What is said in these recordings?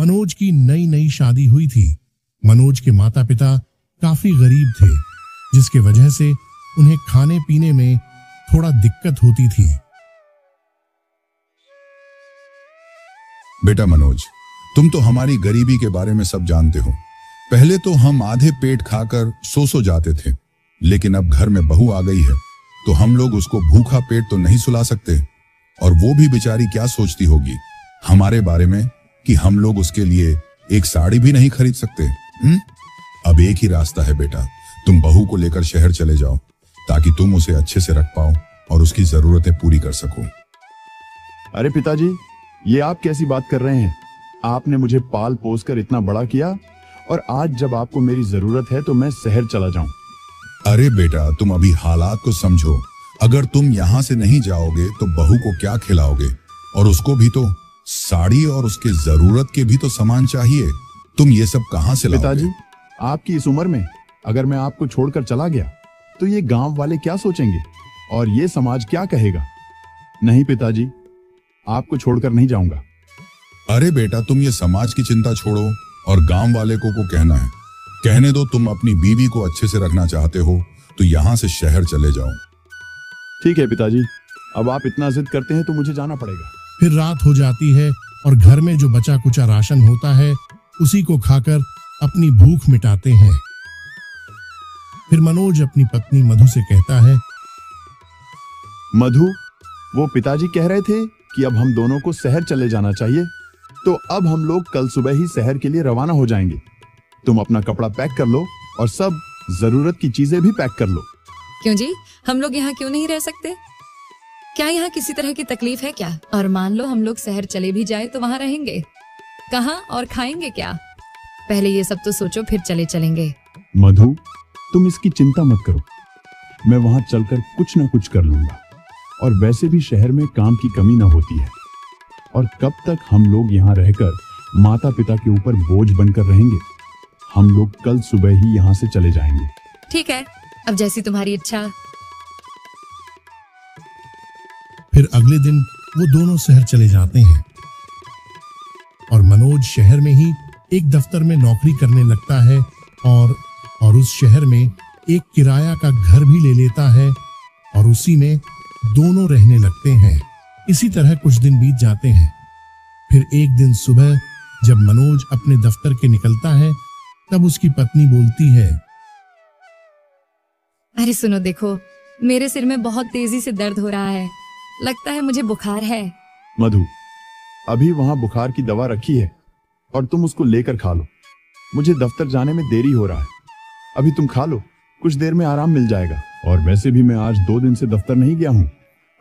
मनोज की नई नई शादी हुई थी। मनोज के माता पिता काफी गरीब थे, जिसके वजह से उन्हें खाने पीने में थोड़ा दिक्कत होती थी। बेटा मनोज, तुम तो हमारी गरीबी के बारे में सब जानते हो। पहले तो हम आधे पेट खाकर सो जाते थे, लेकिन अब घर में बहू आ गई है तो हम लोग उसको भूखा पेट तो नहीं सुला सकते। और वो भी बेचारी क्या सोचती होगी हमारे बारे में कि हम लोग उसके लिए एक साड़ी भी नहीं खरीद सकते। अब एक ही रास्ता है बेटा, तुम बहू को लेकर शहर चले जाओ ताकि तुम उसे अच्छे से रख पाओ और उसकी जरूरतें पूरी कर सको। अरे पिताजी, ये आप कैसी बात कर रहे हैं? आपने मुझे पाल पोस कर इतना बड़ा किया और आज जब आपको मेरी जरूरत है तो मैं शहर चला जाऊं। अरे बेटा, तुम अभी हालात को समझो। अगर तुम यहाँ से नहीं जाओगे तो बहू को क्या खिलाओगे? और उसको भी तो साड़ी और उसके जरूरत के भी तो सामान चाहिए। तुम ये सब कहाँ से लाओगे? पिताजी, आपकी इस उम्र में अगर मैं आपको छोड़कर चला गया तो ये गांव वाले क्या सोचेंगे और ये समाज क्या कहेगा? नहीं पिताजी, आपको छोड़कर नहीं जाऊंगा। अरे बेटा, तुम ये समाज की चिंता छोड़ो और गांव वाले को कहना है। कहने दो तुम अपनी बीवी को अच्छे से रखना चाहते हो तो यहाँ से शहर चले जाओ। ठीक है पिताजी, अब आप इतना जिद करते हैं तो मुझे जाना पड़ेगा। फिर रात हो जाती है और घर में जो बचा कुचा राशन होता है उसी को खाकर अपनी भूख मिटाते हैं। फिर मनोज अपनी पत्नी मधु से कहता है, मधु, वो पिताजी कह रहे थे कि अब हम दोनों को शहर चले जाना चाहिए, तो अब हम लोग कल सुबह ही शहर के लिए रवाना हो जाएंगे। तुम अपना कपड़ा पैक कर लो और सब जरूरत की चीजें भी पैक कर लो। क्यों जी, हम लोग यहाँ क्यों नहीं रह सकते? क्या यहाँ किसी तरह की तकलीफ है क्या? और मान लो हम लोग शहर चले भी जाए तो वहाँ रहेंगे कहाँ और खाएंगे क्या? पहले ये सब तो सोचो, फिर चलेंगे। मधु, तुम इसकी चिंता मत करो, मैं वहां चलकर कुछ ना कुछ कर लूंगा। और वैसे भी शहर में काम की कमी ना होती है। और कब तक हम लोग यहाँ रहकर माता पिता के ऊपर बोझ बनकर रहेंगे? हम लोग कल सुबह ही यहाँ से चले जाएंगे। ठीक है, अब जैसी तुम्हारी इच्छा। फिर अगले दिन वो दोनों शहर चले जाते हैं और मनोज शहर में ही एक दफ्तर में नौकरी करने लगता है और उस शहर में एक किराया का घर भी ले लेता है और उसी में दोनों रहने लगते हैं। इसी तरह कुछ दिन बीत जाते हैं। फिर एक दिन सुबह जब मनोज अपने दफ्तर के निकलता है तब उसकी पत्नी बोलती है, अरे सुनो, देखो मेरे सिर में बहुत तेजी से दर्द हो रहा है, लगता है मुझे बुखार है। मधु, अभी वहां बुखार की दवा रखी है और तुम उसको लेकर खा लो। मुझे दफ्तर जाने में देरी हो रहा है, अभी तुम खा लो, कुछ देर में आराम मिल जाएगा। और वैसे भी मैं आज 2 दिन से दफ्तर नहीं गया हूँ।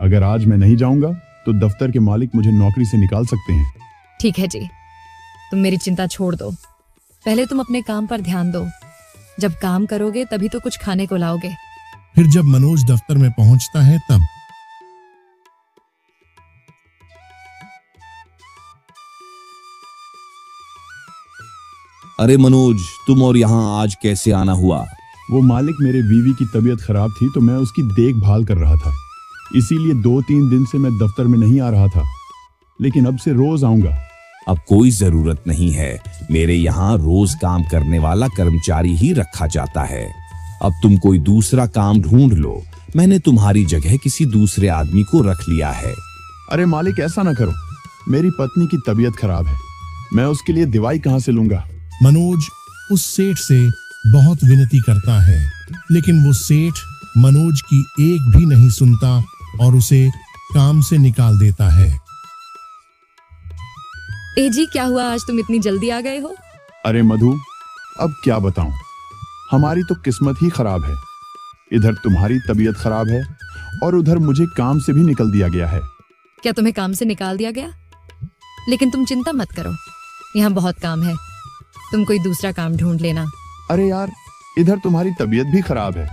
अगर आज मैं नहीं जाऊंगा तो दफ्तर के मालिक मुझे नौकरी से निकाल सकते हैं। ठीक है जी, तुम मेरी चिंता छोड़ दो, पहले तुम अपने काम पर ध्यान दो। जब काम करोगे तभी तो कुछ खाने को लाओगे। फिर जब मनोज दफ्तर में पहुंचता है तब अरे मनोज, तुम और यहाँ आज कैसे आना हुआ? वो मालिक, मेरे बीवी की तबीयत खराब थी तो मैं उसकी देखभाल कर रहा था, इसीलिए 2-3 दिन से मैं दफ्तर में नहीं आ रहा था, लेकिन अब से रोज आऊंगा। अब कोई जरूरत नहीं है, मेरे यहाँ रोज काम करने वाला कर्मचारी ही रखा जाता है। अब तुम कोई दूसरा काम ढूंढ लो, मैंने तुम्हारी जगह किसी दूसरे आदमी को रख लिया है। अरे मालिक, ऐसा ना करो, मेरी पत्नी की तबीयत खराब है, मैं उसके लिए दवाई कहाँ से लूंगा? मनोज उस सेठ से बहुत विनती करता है, लेकिन वो सेठ मनोज की एक भी नहीं सुनता और उसे काम से निकाल देता है। ए जी, क्या हुआ, आज तुम इतनी जल्दी आ गए हो? अरे मधु, अब क्या बताऊं, हमारी तो किस्मत ही खराब है। इधर तुम्हारी तबीयत खराब है और उधर मुझे काम से भी निकल दिया गया है। क्या तुम्हें काम से निकाल दिया गया? लेकिन तुम चिंता मत करो, यहाँ बहुत काम है, तुम कोई दूसरा काम ढूंढ लेना। अरे यार, इधर तुम्हारी तबीयत भी खराब है,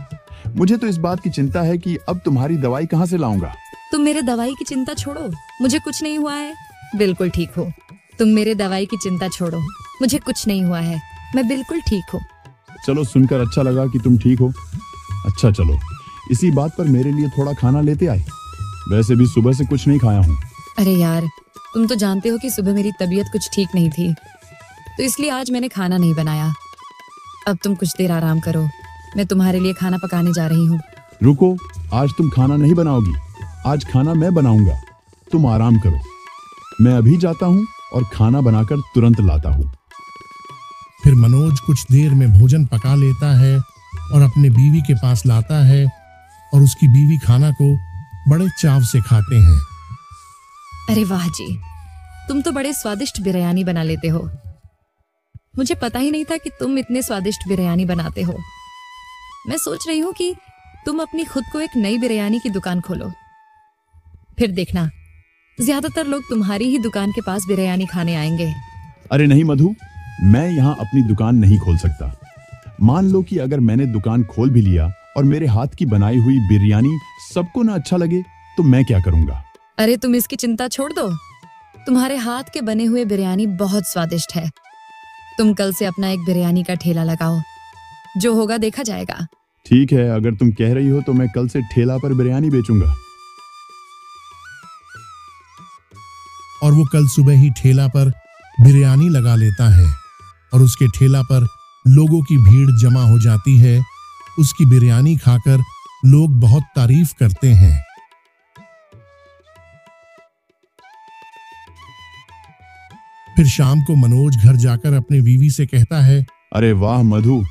मुझे तो इस बात की चिंता है कि अब तुम्हारी दवाई कहाँ से लाऊंगा। तुम मेरे दवाई की चिंता छोड़ो, मुझे कुछ नहीं हुआ है, बिल्कुल ठीक हो। तुम मेरे दवाई की चिंता छोड़ो, मुझे कुछ नहीं हुआ है, मैं बिल्कुल ठीक हूँ। चलो, सुनकर अच्छा लगा कि तुम ठीक हो। अच्छा चलो, इसी बात पर मेरे लिए थोड़ा खाना लेते आए, वैसे भी सुबह से कुछ नहीं खाया हूँ। अरे यार, तुम तो जानते हो कि सुबह मेरी तबीयत कुछ ठीक नहीं थी, तो इसलिए आज मैंने खाना नहीं बनाया। अब तुम कुछ देर आराम करो, मैं तुम्हारे लिए खाना पकाने जा रही हूँ। रुको, आज तुम खाना नहीं बनाओगी, आज खाना मैं बनाऊंगा। तुम आराम करो, मैं अभी जाता हूँ और खाना बनाकर तुरंत लाता हूँ। फिर मनोज कुछ देर में भोजन पका लेता है और अपने बीवी के पास लाता है और उसकी बीवी खाना को बड़े चाव से खाते हैं। अरे वाह जी, तुम तो बड़े स्वादिष्ट बिरयानी बना लेते हो। मुझे पता ही नहीं था कि तुम इतने स्वादिष्ट बिरयानी बनाते हो। मैं सोच रही हूँ कि तुम अपनी खुद को एक नई बिरयानी की दुकान खोलो। फिर देखना, ज्यादातर लोग तुम्हारी ही दुकान के पास बिरयानी खाने आएंगे। अरे नहीं मधु, मैं यहाँ अपनी दुकान नहीं खोल सकता। मान लो कि अगर मैंने दुकान खोल भी लिया और मेरे हाथ की बनाई हुई बिरयानी सबको ना अच्छा लगे तो मैं क्या करूंगा? अरे तुम इसकी चिंता छोड़ दो, तुम्हारे हाथ के बने हुए बिरयानी बहुत स्वादिष्ट है। तुम कल से अपना एक बिरयानी का ठेला लगाओ, जो होगा देखा जाएगा। ठीक है, अगर तुम कह रही हो तो मैं कल से ठेला पर बिरयानी बेचूंगा। और वो कल सुबह ही ठेला पर बिरयानी लगा लेता है और उसके ठेला पर लोगों की भीड़ जमा हो जाती है। उसकी बिरयानी खाकर लोग बहुत तारीफ करते हैं। फिर शाम को मनोज घर जाकर अपने बीवी से कहता है, अरे वाह मधु,